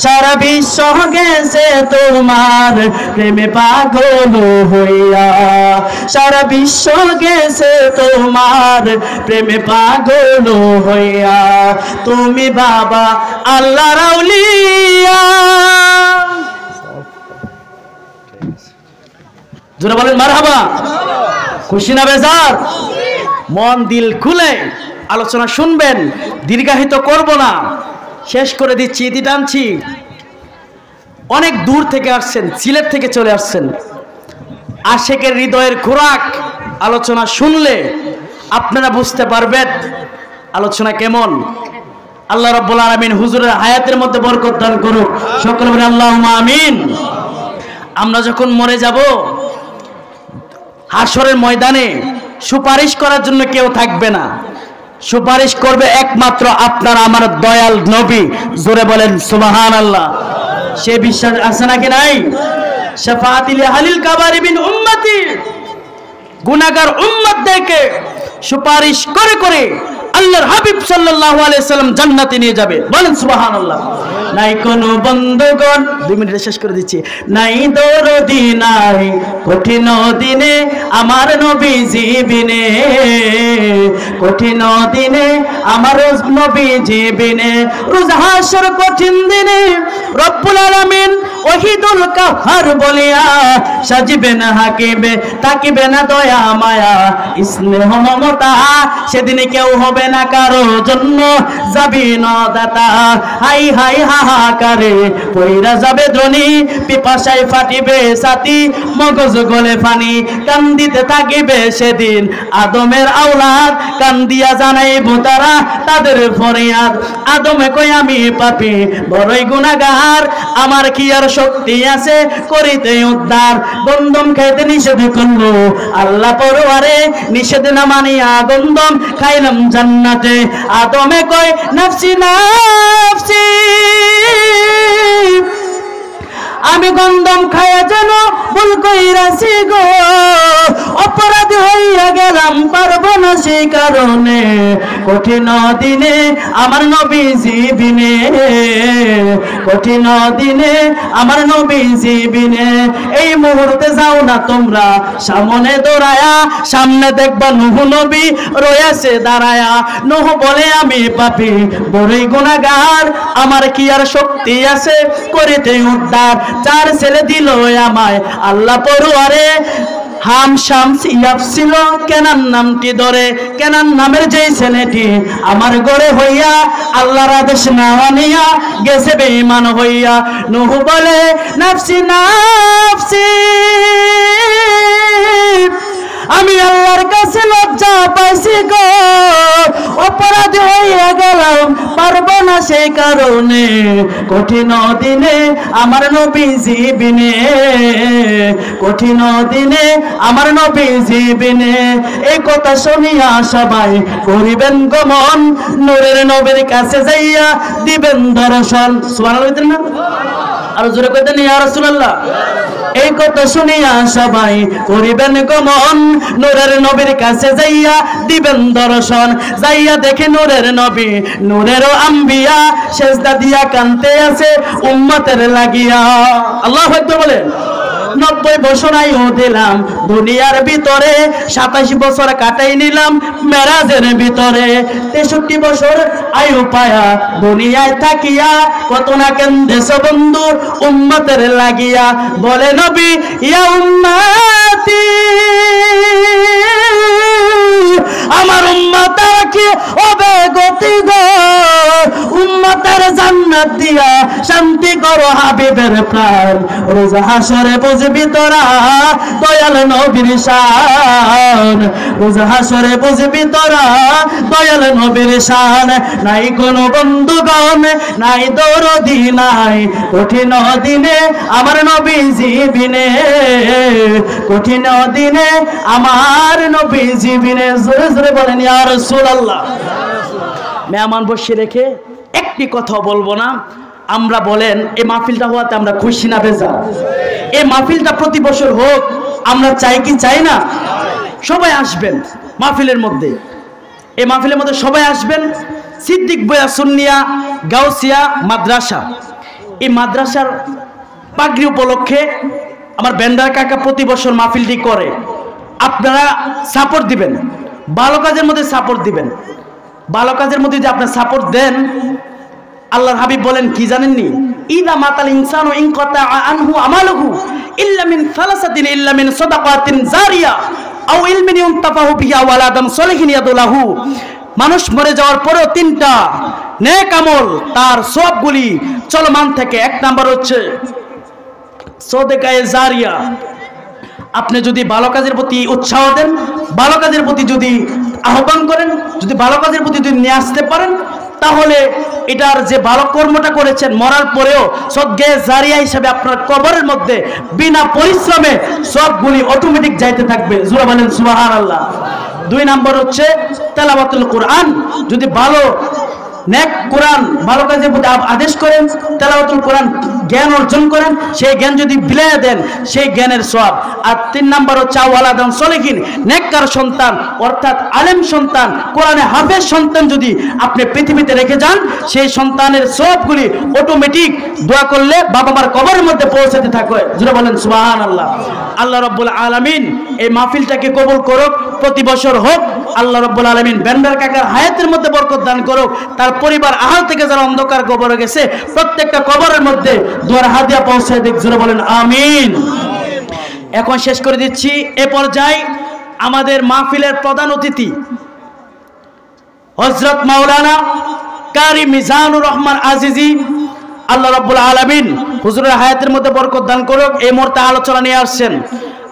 সারা বিশ্ব গেছে তোমার প্রেমে পাগল হইয়া, সারা বিশ্ব গেছে তোমার প্রেমে পাগল হইয়া, তুমি বাবা আল্লাহর আউলিয়া। জোরে বলেন মারহাবা। খুশি না বেজার? মন দিল খুলে আলোচনা শুনবেন, দীর্ঘায়িত করব না, শেষ করে দিচ্ছি। ইতি টানছি। অনেক দূর থেকে আসছেন, সিলেট থেকে চলে আসছেন। আশেকের হৃদয়ের খোরাক আলোচনা শুনলে আপনারা বুঝতে পারবেন আলোচনা কেমন। আল্লাহ রাব্বুল আলামিন হুজুরের হায়াতের মধ্যে বরকত দান করুক। সকলে বলে আল্লাহুম্মা আমিন। আমরা যখন মরে যাব, হাশরের ময়দানে সুপারিশ করার জন্য কেউ থাকবে না, সুপারিশ করবে একমাত্র আপনার আমার দয়াল নবী। জোরে বলেন সুবহানাল্লাহ। সে বিশ্বাস আছে নাকি নাই? শাফাআতিল আহলিল কাবারি বিন উম্মতি, গুনাহগার উম্মতদেরকে সুপারিশ করে করে আল্লাহর হাবিব সাল্লাল্লাহু আলাইহি সাল্লাম জান্নাতে নিয়ে যাবে। বলেন সুবহানাল্লাহ। নাই কোনো বন্ধুগণ, 2 মিনিটে শেষ করে দিচ্ছি। নাই দরদি নাই কঠিন দিনে আমার নবীজি বিনে, কঠিন দিনে আমার নবীজি বিনে, রোজ হাসর কঠিন দিনে রব্বুল আলামিন ওয়াহিদুল কাহার বলিয়া সাজিবে না হাকিবে, তাকিবে না দয়া মায়া স্নেহ মমতা, সেদিনে কেউ হবে না কারো জন্য যাবি না দাতা। হাই হাই হাহাকারে পইরা যাবে ধ্বনি, পিপাসায় ফাটিবে ছাতি, মগজ গলে পানি, কান্দিতে থাকিবে সেদিন আদমের আওলাদ, কান্দিয়া জানাইবো তারা তাদের ফরিয়াদ। আদমে কই আমি পাপী বড়ই গুনাহগার, আমার কি আর শক্তি আছে করিতে উদ্ধার। গন্ধম খাইতে নিষেধ করলো আল্লাহ পরওয়ারে, নিষেধ না মানিয়া গন্ধম খাইলাম জান্নাতে। আদমে কয় নাফসি নাফসি, আমি গন্ধম খায়া যেন ভুল কইরাছি গো, অপরাধী হইয়া গেলাম পারবো না সেই কারণে, কঠিন দিনে আমার নবীজি বিনে, কঠিন দিনে আমার নবীজি বিনে। এই মুহূর্তে যাও না তোমরা সামনে দৌড়ায়া, সামনে দেখবা নূহ নবী রয়েছে দাঁড়ায়া। নূহ বলে আমি পাপী বড়ই গুনাহগার, আমার কি আর শক্তি আছে করিতে উদ্ধার। 4 ছেলে দিল আমায় আল্লাহ পরওয়ারে, হাম শামস ইয়াব ছিল কেনান নামটি ধরে। কেনান নামের যেই ছেলেটি আমার গড়ে হইয়া আল্লাহর আদেশ না মানিয়া গেছে বেঈমান হইয়া। নূহ বলে নাফসি নাফসি, আমি আল্লাহর কাছে লজ্জা পাইছি গো, অপরাধী হইয়া গেলাম পারবো না সেই কারণে, কঠিন দিনে আমার নবীজি বিনে, কঠিন দিনে আমার নবীজি বিনে। এই কথা শুনিয়া সবাই করিবেন গমন, নূরের নবীর কাছে যাইয়া দিবেন দর্শন। সুবহানাল্লাহ না? আর জোরে কইতেন ইয়া রাসূলুল্লাহ। এই কথা শুনিয়া সবাই করিবেন গমন, নূরের নবীর কাছে যাইয়া দিবেন দর্শন। যাইয়া দেখে নূরের নবী নূরেরও আম্বিয়া সেজদা দিয়া কানতে আছে উম্মতের লাগিয়া। আল্লাহু আকবার বলেন। 90 বছর আয়ু দিলাম দুনিয়ার ভিতরে, 27 বছর কাটাই নিলাম মেরাজের ভিতরে। 63 বছর আয়ু পায়া দুনিয়ায় থাকিয়া কত না কেন্দেছ বন্ধু উম্মতের লাগিয়া। বলে নবী ইয়া উম্মতি, আমার উম্মতের কি হবে গতি গো, উম্মতের জান্নাত দিয়া শান্তি করো হাবিবের প্রাণ। রোজ হাসরে বুঝবি তোরা দয়াল নবীর শান, রোজ হাসরে বুঝবি তোরা দয়াল নবীর শান। নাই কোনো বন্ধুগণ নাই দরদি নাই কঠিন দিনে আমার নবীজি বিনে, কঠিন দিনে আমার নবীজি বিনে। জোরে জোরে বলেন ইয়া রাসূলুল্লাহ। মেহমান বসিয়ে রেখে একটি কথা বলবো না। আমরা বলেন এই মাহফিলটা হওয়াতে আমরা খুশি না বেজার? এই মাহফিলটা প্রতি বছর হোক আমরা চাই কি চাই না? সবাই আসবেন মাহফিলের মধ্যে, এই মাহফিলের মধ্যে সবাই আসবেন। সিদ্দিক বয়া সুন্নিয়া গাউসিয়া মাদ্রাসা। এই মাদ্রাসার পাগড়ি উপলক্ষে আমার বেন্ডার কাকা প্রতি বছর মাহফিলটি করে। আপনারা সাপোর্ট দিবেন, ভালো কাজের মধ্যে সাপোর্ট দিবেন। ভালো কাজের মধ্যে যে আপনারা সাপোর্ট দেন, আল্লাহর হাবিব বলেন কি জানেননি? ইদা মাতাল ইনসানু ইনকাতা আনহু আমালুহু ইল্লা মিন সালাসাতিন ইল্লা মিন সাদাকাতিন জারিয়া আও ইলমিন ইউনতাফাহু বিহি আও ওয়ালাদান সলিহিন ইয়াদুলাহু। মানুষ মরে যাওয়ার পরেও তিনটা নেক আমল তার সবগুলি চলমান থাকে। এক নাম্বার হচ্ছে সদকায়ে জারিয়া। আপনি যদি ভালো কাজের প্রতি উৎসাহ দেন, ভালো কাজের প্রতি যদি আহ্বান করেন, যদি ভালো কাজের প্রতি যদি নিয়ে আসতে পারেন, তাহলে এটার যে ভালো কর্মটা করেছেন মরার পরেও সদকায়ে জারিয়া হিসাবে আপনার কবরের মধ্যে বিনা পরিশ্রমে সবগুলি অটোমেটিক যাইতে থাকবে। জোরে বলেন সুবহানাল্লাহ। 2 নাম্বার হচ্ছে তেলাওয়াতুল কোরআন। যদি ভালো নেক কোরআন ভালো কাজের প্রতি আদেশ করেন, তেলাওয়াতুল কোরআন জ্ঞান অর্জন করেন, সেই জ্ঞান যদি বিলিয়ে দেন সেই জ্ঞানের সওয়াব। আর 3 নাম্বার হচ্ছে ওয়ালাদান সলিহিন, নেককার সন্তান অর্থাৎ আলেম সন্তান, কোরআনে হাফেজ সন্তান যদি আপনি পৃথিবীতে রেখে যান, সেই সন্তানের সবগুলি অটোমেটিক দোয়া করলে বাবা মার কবরের মধ্যে পৌঁছাতে থাকে। জোরে বলেন সুবহানাল্লাহ। আল্লাহ রাব্বুল আলামিন এই মাহফিলটাকে কবুল করুক, প্রতি বছর হোক। আল্লাহ রাব্বুল আলামিন বেন্ডার কাকার হায়াতের মধ্যে বরকত দান করুক। তার পরিবার আহাল থেকে যারা অন্ধকার কবরে গেছে প্রত্যেকটা কবরের মধ্যে দোয়ার হাদিয়া পৌঁছায় দিক। জোরে বলেন আমিন। এখন শেষ করে দিচ্ছি। এ পর্যায়ে আমাদের মাহফিলের প্রধান অতিথি হযরত মাওলানা কারি মিজানুর রহমান আজিজি, আল্লাহ রাব্বুল আলামিন হুজুরের হায়াতের মধ্যে বরকত দান করুক। এই মুহূর্তে আলোচনা নিয়ে আসছেন।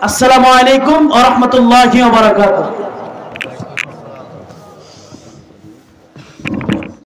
আসসালামু আলাইকুম ওয়া রাহমাতুল্লাহি ওয়া বারাকাতুহু।